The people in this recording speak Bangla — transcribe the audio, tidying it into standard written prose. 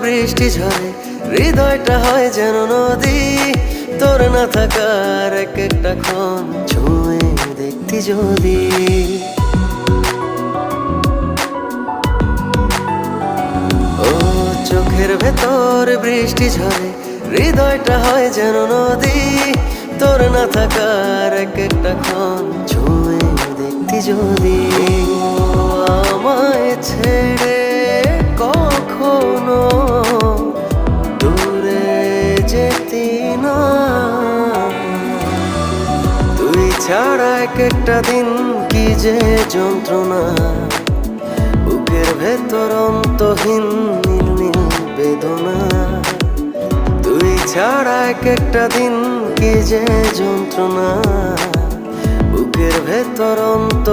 বৃষ্টি ঝরে হৃদয়টা হয় যেন নদী। তোর না থাকার এক একটা ক্ষণ ছুঁয়ে দেখতি যদি। ও চোখের ভেতর বৃষ্টি ঝরে হৃদয়টা হয় যেন নদী। তোর না থাকার এক একটা ক্ষণ ছুঁয়ে দেখতি যদি। আমায় ছেড়ে কখনো দূরে যেতি না, তুই ছাড়া এক একটা দিন কি যে যন্ত্রণা। বুকের ভেতর অন্তহীন নীল নীল বেদনা, তুই ছাড়া এক একটা দিন কি যে যন্ত্রণা। বুকের ভেতর অন্তহীন